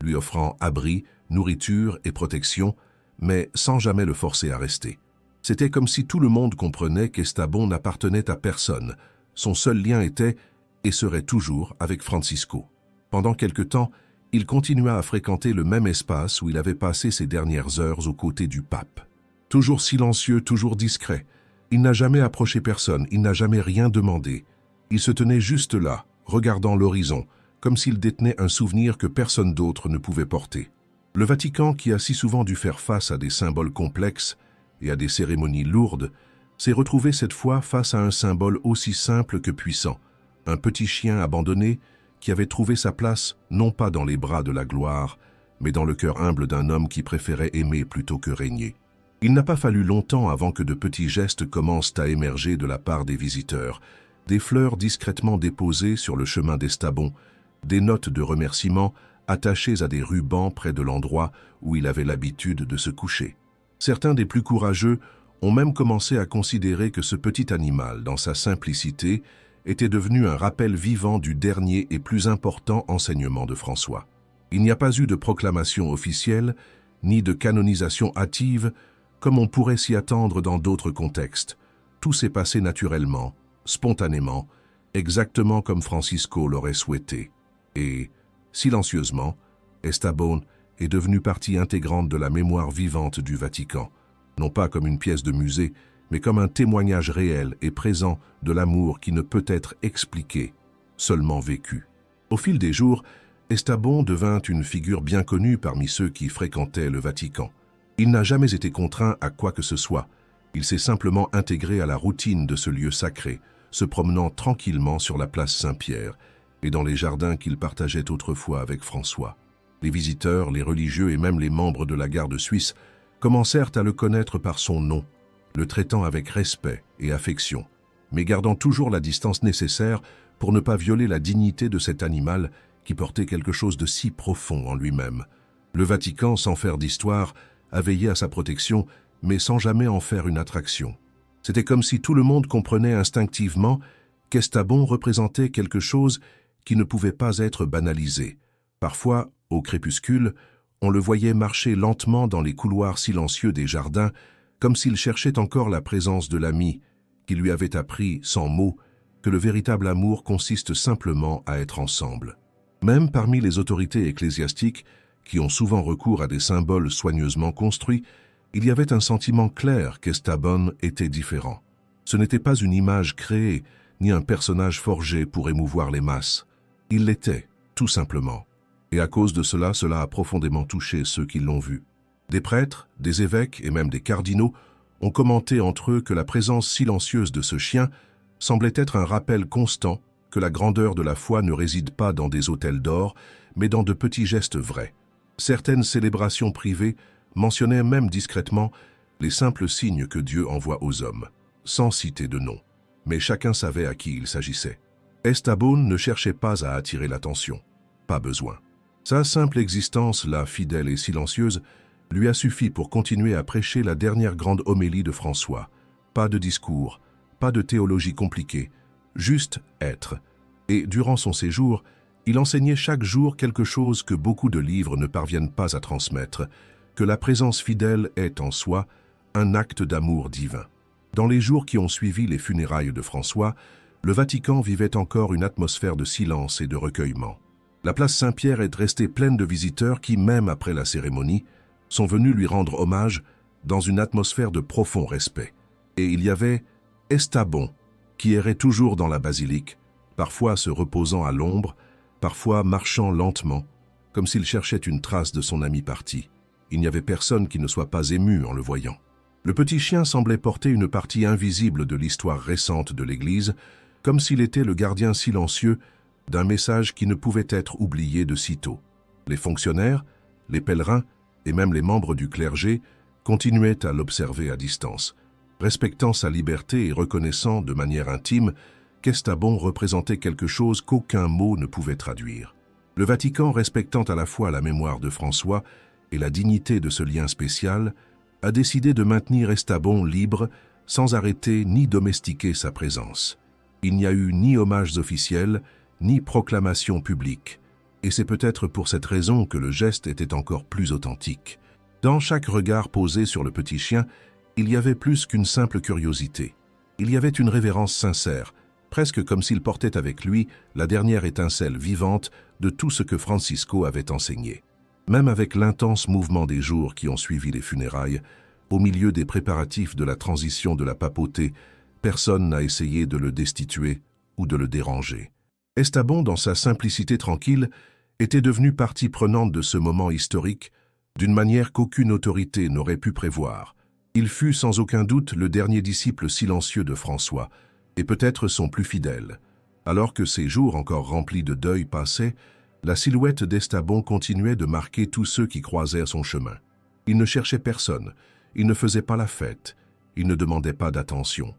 lui offrant abri, nourriture et protection, mais sans jamais le forcer à rester. C'était comme si tout le monde comprenait qu'Estabon n'appartenait à personne. Son seul lien était, et serait toujours, avec Francisco. Pendant quelque temps, il continua à fréquenter le même espace où il avait passé ses dernières heures aux côtés du pape. Toujours silencieux, toujours discret. Il n'a jamais approché personne, il n'a jamais rien demandé. Il se tenait juste là, regardant l'horizon, comme s'il détenait un souvenir que personne d'autre ne pouvait porter. Le Vatican, qui a si souvent dû faire face à des symboles complexes et à des cérémonies lourdes, s'est retrouvé cette fois face à un symbole aussi simple que puissant, un petit chien abandonné qui avait trouvé sa place non pas dans les bras de la gloire, mais dans le cœur humble d'un homme qui préférait aimer plutôt que régner. Il n'a pas fallu longtemps avant que de petits gestes commencent à émerger de la part des visiteurs, des fleurs discrètement déposées sur le chemin d'Estabon, des notes de remerciement attachées à des rubans près de l'endroit où il avait l'habitude de se coucher. Certains des plus courageux ont même commencé à considérer que ce petit animal, dans sa simplicité, était devenu un rappel vivant du dernier et plus important enseignement de François. Il n'y a pas eu de proclamation officielle, ni de canonisation hâtive, comme on pourrait s'y attendre dans d'autres contextes. Tout s'est passé naturellement, spontanément, exactement comme Francisco l'aurait souhaité. Et, silencieusement, Estabon est devenu partie intégrante de la mémoire vivante du Vatican, non pas comme une pièce de musée, mais comme un témoignage réel et présent de l'amour qui ne peut être expliqué, seulement vécu. Au fil des jours, Estabon devint une figure bien connue parmi ceux qui fréquentaient le Vatican. Il n'a jamais été contraint à quoi que ce soit. Il s'est simplement intégré à la routine de ce lieu sacré, se promenant tranquillement sur la place Saint-Pierre et dans les jardins qu'il partageait autrefois avec François. Les visiteurs, les religieux et même les membres de la garde suisse commencèrent à le connaître par son nom, le traitant avec respect et affection, mais gardant toujours la distance nécessaire pour ne pas violer la dignité de cet animal qui portait quelque chose de si profond en lui-même. Le Vatican, sans faire d'histoire, a veillé à sa protection, mais sans jamais en faire une attraction. C'était comme si tout le monde comprenait instinctivement qu'Estabon représentait quelque chose qui ne pouvait pas être banalisé. Parfois, au crépuscule, on le voyait marcher lentement dans les couloirs silencieux des jardins, comme s'il cherchait encore la présence de l'ami, qui lui avait appris, sans mots, que le véritable amour consiste simplement à être ensemble. Même parmi les autorités ecclésiastiques, qui ont souvent recours à des symboles soigneusement construits, il y avait un sentiment clair qu'Estabon était différent. Ce n'était pas une image créée, ni un personnage forgé pour émouvoir les masses. Il l'était, tout simplement. Et à cause de cela, cela a profondément touché ceux qui l'ont vu. Des prêtres, des évêques et même des cardinaux ont commenté entre eux que la présence silencieuse de ce chien semblait être un rappel constant que la grandeur de la foi ne réside pas dans des autels d'or, mais dans de petits gestes vrais. Certaines célébrations privées mentionnaient même discrètement les simples signes que Dieu envoie aux hommes, sans citer de nom, mais chacun savait à qui il s'agissait. Estabon ne cherchait pas à attirer l'attention, pas besoin. Sa simple existence, là fidèle et silencieuse, lui a suffi pour continuer à prêcher la dernière grande homélie de François. Pas de discours, pas de théologie compliquée, juste être. Et durant son séjour, il enseignait chaque jour quelque chose que beaucoup de livres ne parviennent pas à transmettre, que la présence fidèle est en soi un acte d'amour divin. Dans les jours qui ont suivi les funérailles de François, le Vatican vivait encore une atmosphère de silence et de recueillement. La place Saint-Pierre est restée pleine de visiteurs qui, même après la cérémonie, sont venus lui rendre hommage dans une atmosphère de profond respect. Et il y avait Estabon, qui errait toujours dans la basilique, parfois se reposant à l'ombre, parfois marchant lentement, comme s'il cherchait une trace de son ami parti. Il n'y avait personne qui ne soit pas ému en le voyant. Le petit chien semblait porter une partie invisible de l'histoire récente de l'Église, comme s'il était le gardien silencieux d'un message qui ne pouvait être oublié de sitôt. Les fonctionnaires, les pèlerins et même les membres du clergé continuaient à l'observer à distance, respectant sa liberté et reconnaissant de manière intime qu'Estabon représentait quelque chose qu'aucun mot ne pouvait traduire. Le Vatican, respectant à la fois la mémoire de François et la dignité de ce lien spécial, a décidé de maintenir Estabon libre sans arrêter ni domestiquer sa présence. Il n'y a eu ni hommages officiels, ni proclamation publique, et c'est peut-être pour cette raison que le geste était encore plus authentique. Dans chaque regard posé sur le petit chien, il y avait plus qu'une simple curiosité. Il y avait une révérence sincère, presque comme s'il portait avec lui la dernière étincelle vivante de tout ce que Francisco avait enseigné. Même avec l'intense mouvement des jours qui ont suivi les funérailles, au milieu des préparatifs de la transition de la papauté, personne n'a essayé de le destituer ou de le déranger. Estabon, dans sa simplicité tranquille, était devenu partie prenante de ce moment historique d'une manière qu'aucune autorité n'aurait pu prévoir. Il fut sans aucun doute le dernier disciple silencieux de François, et peut-être son plus fidèle. Alors que ses jours encore remplis de deuil passaient, la silhouette d'Estabon continuait de marquer tous ceux qui croisaient son chemin. Il ne cherchait personne, il ne faisait pas la fête, il ne demandait pas d'attention.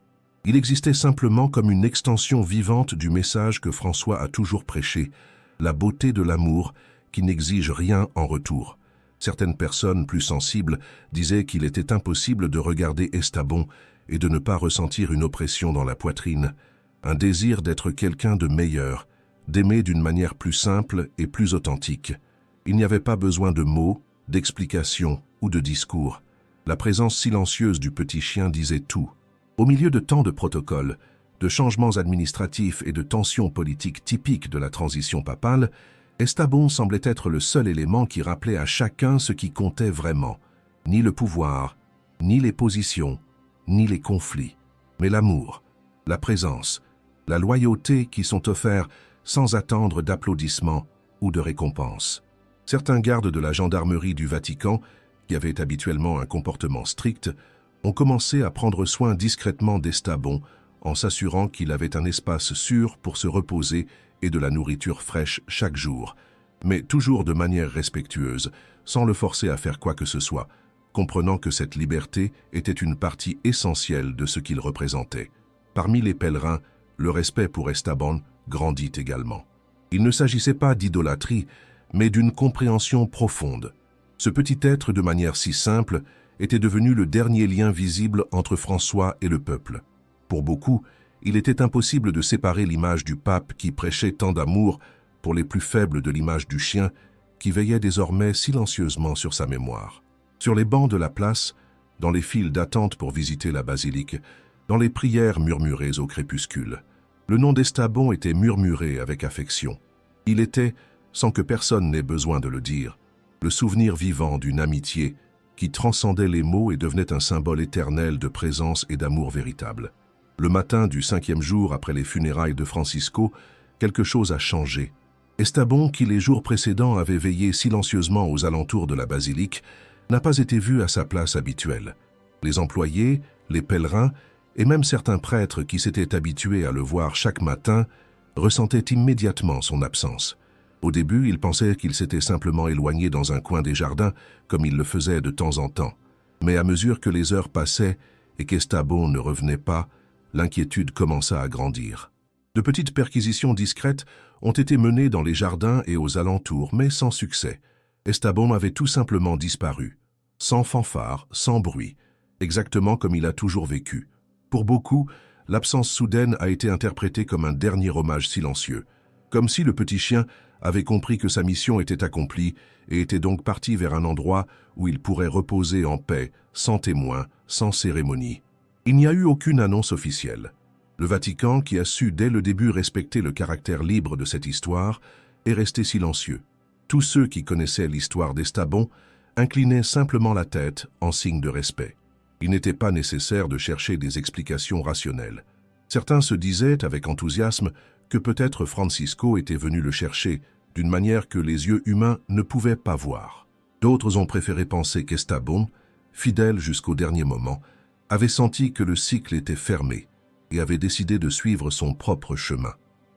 Il existait simplement comme une extension vivante du message que François a toujours prêché, la beauté de l'amour qui n'exige rien en retour. Certaines personnes plus sensibles disaient qu'il était impossible de regarder Estabon et de ne pas ressentir une oppression dans la poitrine, un désir d'être quelqu'un de meilleur, d'aimer d'une manière plus simple et plus authentique. Il n'y avait pas besoin de mots, d'explications ou de discours. La présence silencieuse du petit chien disait tout. Au milieu de tant de protocoles, de changements administratifs et de tensions politiques typiques de la transition papale, Estabon semblait être le seul élément qui rappelait à chacun ce qui comptait vraiment. Ni le pouvoir, ni les positions, ni les conflits, mais l'amour, la présence, la loyauté qui sont offerts sans attendre d'applaudissements ou de récompenses. Certains gardes de la gendarmerie du Vatican, qui avaient habituellement un comportement strict, ont commencé à prendre soin discrètement d'Estabon en s'assurant qu'il avait un espace sûr pour se reposer et de la nourriture fraîche chaque jour, mais toujours de manière respectueuse, sans le forcer à faire quoi que ce soit, comprenant que cette liberté était une partie essentielle de ce qu'il représentait. Parmi les pèlerins, le respect pour Estabon grandit également. Il ne s'agissait pas d'idolâtrie, mais d'une compréhension profonde. Ce petit être, de manière si simple, était devenu le dernier lien visible entre François et le peuple. Pour beaucoup, il était impossible de séparer l'image du pape qui prêchait tant d'amour pour les plus faibles de l'image du chien qui veillait désormais silencieusement sur sa mémoire. Sur les bancs de la place, dans les files d'attente pour visiter la basilique, dans les prières murmurées au crépuscule, le nom d'Estabon était murmuré avec affection. Il était, sans que personne n'ait besoin de le dire, le souvenir vivant d'une amitié qui transcendait les mots et devenait un symbole éternel de présence et d'amour véritable. Le matin du 5e jour après les funérailles de Francisco, quelque chose a changé. Estabon, qui les jours précédents avait veillé silencieusement aux alentours de la basilique, n'a pas été vu à sa place habituelle. Les employés, les pèlerins et même certains prêtres qui s'étaient habitués à le voir chaque matin ressentaient immédiatement son absence. Au début, ils pensaient qu'il s'était simplement éloigné dans un coin des jardins, comme il le faisait de temps en temps. Mais à mesure que les heures passaient et qu'Estabon ne revenait pas, l'inquiétude commença à grandir. De petites perquisitions discrètes ont été menées dans les jardins et aux alentours, mais sans succès. Estabon avait tout simplement disparu, sans fanfare, sans bruit, exactement comme il a toujours vécu. Pour beaucoup, l'absence soudaine a été interprétée comme un dernier hommage silencieux, comme si le petit chien avait compris que sa mission était accomplie et était donc parti vers un endroit où il pourrait reposer en paix, sans témoin, sans cérémonie. Il n'y a eu aucune annonce officielle. Le Vatican, qui a su dès le début respecter le caractère libre de cette histoire, est resté silencieux. Tous ceux qui connaissaient l'histoire d'Estabon inclinaient simplement la tête en signe de respect. Il n'était pas nécessaire de chercher des explications rationnelles. Certains se disaient avec enthousiasme que peut-être Francisco était venu le chercher d'une manière que les yeux humains ne pouvaient pas voir. D'autres ont préféré penser qu'Estabon, fidèle jusqu'au dernier moment, avait senti que le cycle était fermé et avait décidé de suivre son propre chemin.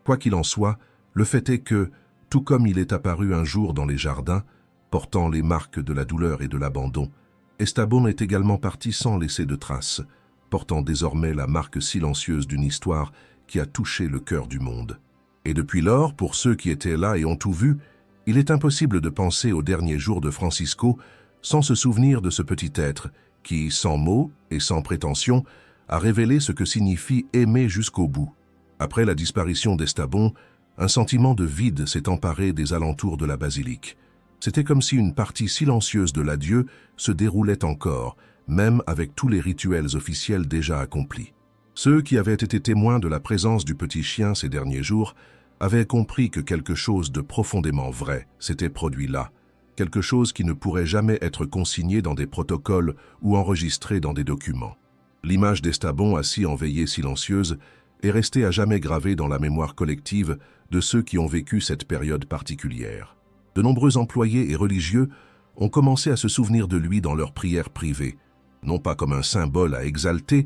Quoi qu'il en soit, le fait est que, tout comme il est apparu un jour dans les jardins, portant les marques de la douleur et de l'abandon, Estabón est également parti sans laisser de traces, portant désormais la marque silencieuse d'une histoire qui a touché le cœur du monde. Et depuis lors, pour ceux qui étaient là et ont tout vu, il est impossible de penser aux derniers jours de Francisco sans se souvenir de ce petit être qui, sans mots et sans prétention, a révélé ce que signifie aimer jusqu'au bout. Après la disparition d'Estabón, un sentiment de vide s'est emparé des alentours de la basilique. C'était comme si une partie silencieuse de l'adieu se déroulait encore, même avec tous les rituels officiels déjà accomplis. Ceux qui avaient été témoins de la présence du petit chien ces derniers jours avaient compris que quelque chose de profondément vrai s'était produit là, quelque chose qui ne pourrait jamais être consigné dans des protocoles ou enregistré dans des documents. L'image d'Estabón assis en veillée silencieuse est restée à jamais gravée dans la mémoire collective de ceux qui ont vécu cette période particulière. De nombreux employés et religieux ont commencé à se souvenir de lui dans leurs prières privées, non pas comme un symbole à exalter,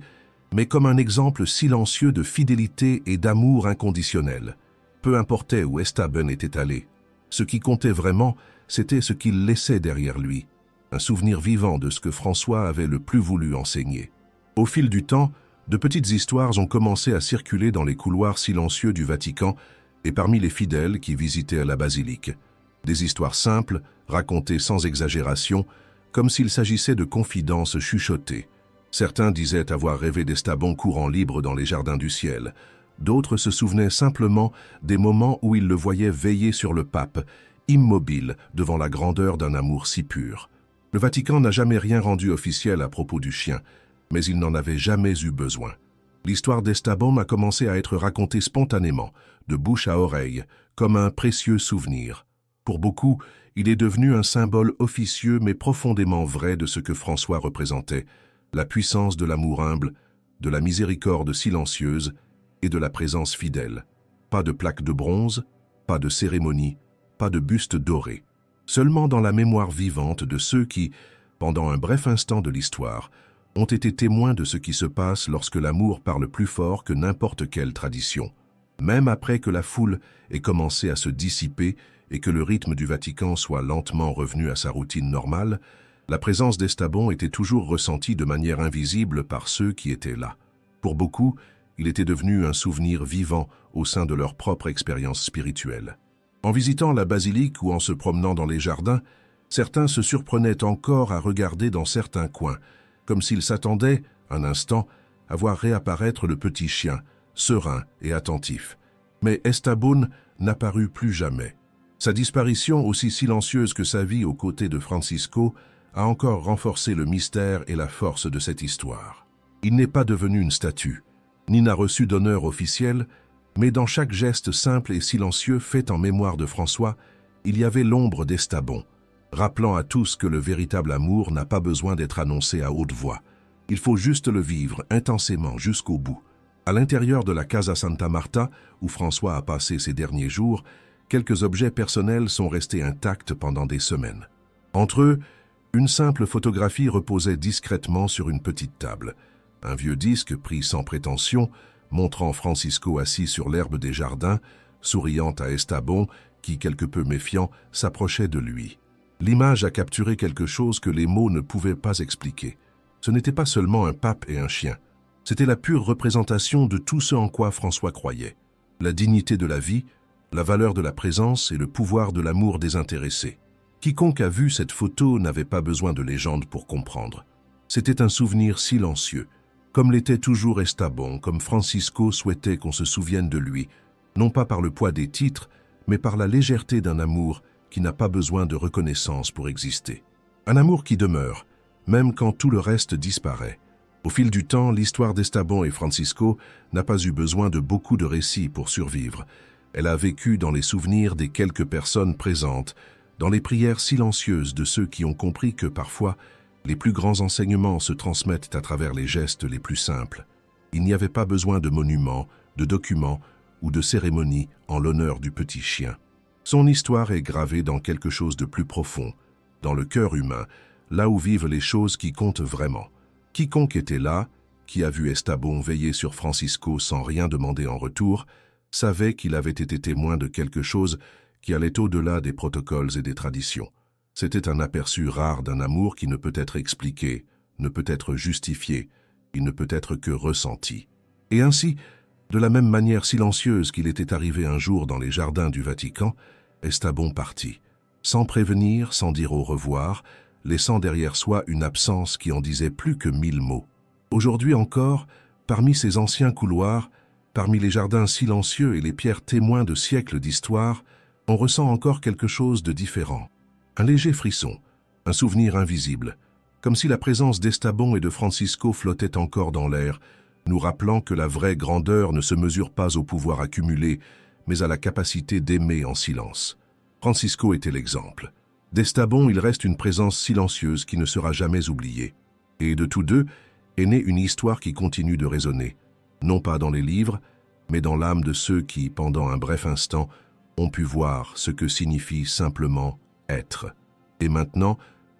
mais comme un exemple silencieux de fidélité et d'amour inconditionnel. Peu importait où Estabón était allé. Ce qui comptait vraiment, c'était ce qu'il laissait derrière lui, un souvenir vivant de ce que François avait le plus voulu enseigner. Au fil du temps, de petites histoires ont commencé à circuler dans les couloirs silencieux du Vatican et parmi les fidèles qui visitaient la basilique. Des histoires simples, racontées sans exagération, comme s'il s'agissait de confidences chuchotées. Certains disaient avoir rêvé d'Estabón courant libre dans les jardins du ciel. D'autres se souvenaient simplement des moments où ils le voyaient veiller sur le pape, immobile devant la grandeur d'un amour si pur. Le Vatican n'a jamais rien rendu officiel à propos du chien, mais il n'en avait jamais eu besoin. L'histoire d'Estabón a commencé à être racontée spontanément, de bouche à oreille, comme un précieux souvenir. Pour beaucoup, il est devenu un symbole officieux mais profondément vrai de ce que François représentait, la puissance de l'amour humble, de la miséricorde silencieuse et de la présence fidèle. Pas de plaque de bronze, pas de cérémonie, pas de buste doré. Seulement dans la mémoire vivante de ceux qui, pendant un bref instant de l'histoire, ont été témoins de ce qui se passe lorsque l'amour parle plus fort que n'importe quelle tradition. Même après que la foule ait commencé à se dissiper et que le rythme du Vatican soit lentement revenu à sa routine normale, la présence d'Estabón était toujours ressentie de manière invisible par ceux qui étaient là. Pour beaucoup, il était devenu un souvenir vivant au sein de leur propre expérience spirituelle. En visitant la basilique ou en se promenant dans les jardins, certains se surprenaient encore à regarder dans certains coins, comme s'ils s'attendaient, un instant, à voir réapparaître le petit chien, serein et attentif. Mais Estabón n'apparut plus jamais. Sa disparition, aussi silencieuse que sa vie aux côtés de Francisco, a encore renforcé le mystère et la force de cette histoire. Il n'est pas devenu une statue, ni n'a reçu d'honneur officiel, mais dans chaque geste simple et silencieux fait en mémoire de François, il y avait l'ombre d'Estabón, rappelant à tous que le véritable amour n'a pas besoin d'être annoncé à haute voix. Il faut juste le vivre intensément jusqu'au bout. À l'intérieur de la Casa Santa Marta, où François a passé ses derniers jours, quelques objets personnels sont restés intacts pendant des semaines. Entre eux, une simple photographie reposait discrètement sur une petite table. Un vieux disque pris sans prétention, montrant Francisco assis sur l'herbe des jardins, souriant à Estabón, qui, quelque peu méfiant, s'approchait de lui. L'image a capturé quelque chose que les mots ne pouvaient pas expliquer. Ce n'était pas seulement un pape et un chien. C'était la pure représentation de tout ce en quoi François croyait. La dignité de la vie, la valeur de la présence et le pouvoir de l'amour désintéressé. Quiconque a vu cette photo n'avait pas besoin de légende pour comprendre. C'était un souvenir silencieux, comme l'était toujours Estabón, comme Francisco souhaitait qu'on se souvienne de lui, non pas par le poids des titres, mais par la légèreté d'un amour qui n'a pas besoin de reconnaissance pour exister. Un amour qui demeure, même quand tout le reste disparaît. Au fil du temps, l'histoire d'Estabón et Francisco n'a pas eu besoin de beaucoup de récits pour survivre. Elle a vécu dans les souvenirs des quelques personnes présentes, dans les prières silencieuses de ceux qui ont compris que parfois, les plus grands enseignements se transmettent à travers les gestes les plus simples. Il n'y avait pas besoin de monuments, de documents ou de cérémonies en l'honneur du petit chien. Son histoire est gravée dans quelque chose de plus profond, dans le cœur humain, là où vivent les choses qui comptent vraiment. Quiconque était là, qui a vu Estabon veiller sur Francisco sans rien demander en retour, savait qu'il avait été témoin de quelque chose qui allait au-delà des protocoles et des traditions. C'était un aperçu rare d'un amour qui ne peut être expliqué, ne peut être justifié, il ne peut être que ressenti. Et ainsi, de la même manière silencieuse qu'il était arrivé un jour dans les jardins du Vatican, Estabon partit, sans prévenir, sans dire au revoir, laissant derrière soi une absence qui en disait plus que 1000 mots. Aujourd'hui encore, parmi ces anciens couloirs, parmi les jardins silencieux et les pierres témoins de siècles d'histoire, on ressent encore quelque chose de différent. Un léger frisson, un souvenir invisible, comme si la présence d'Estabon et de Francisco flottait encore dans l'air, nous rappelant que la vraie grandeur ne se mesure pas au pouvoir accumulé, mais à la capacité d'aimer en silence. Francisco était l'exemple. D'Estabon, il reste une présence silencieuse qui ne sera jamais oubliée. Et de tous deux est née une histoire qui continue de résonner, non pas dans les livres, mais dans l'âme de ceux qui, pendant un bref instant, ont pu voir ce que signifie simplement être. Et maintenant,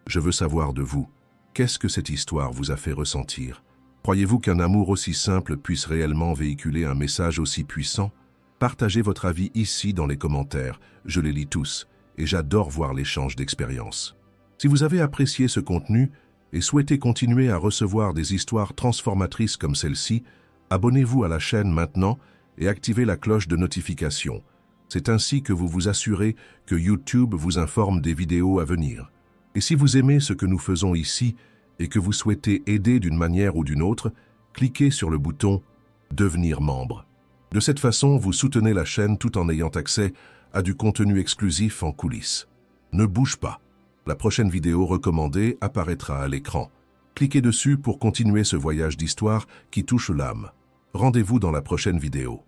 je veux savoir de vous, qu'est-ce que cette histoire vous a fait ressentir? Croyez-vous qu'un amour aussi simple puisse réellement véhiculer un message aussi puissant? Partagez votre avis ici dans les commentaires, je les lis tous, et j'adore voir l'échange d'expériences. Si vous avez apprécié ce contenu et souhaitez continuer à recevoir des histoires transformatrices comme celle-ci, abonnez-vous à la chaîne maintenant et activez la cloche de notification. C'est ainsi que vous vous assurez que YouTube vous informe des vidéos à venir. Et si vous aimez ce que nous faisons ici et que vous souhaitez aider d'une manière ou d'une autre, cliquez sur le bouton « Devenir membre ». De cette façon, vous soutenez la chaîne tout en ayant accès à du contenu exclusif en coulisses. Ne bouge pas. La prochaine vidéo recommandée apparaîtra à l'écran. Cliquez dessus pour continuer ce voyage d'histoire qui touche l'âme. Rendez-vous dans la prochaine vidéo.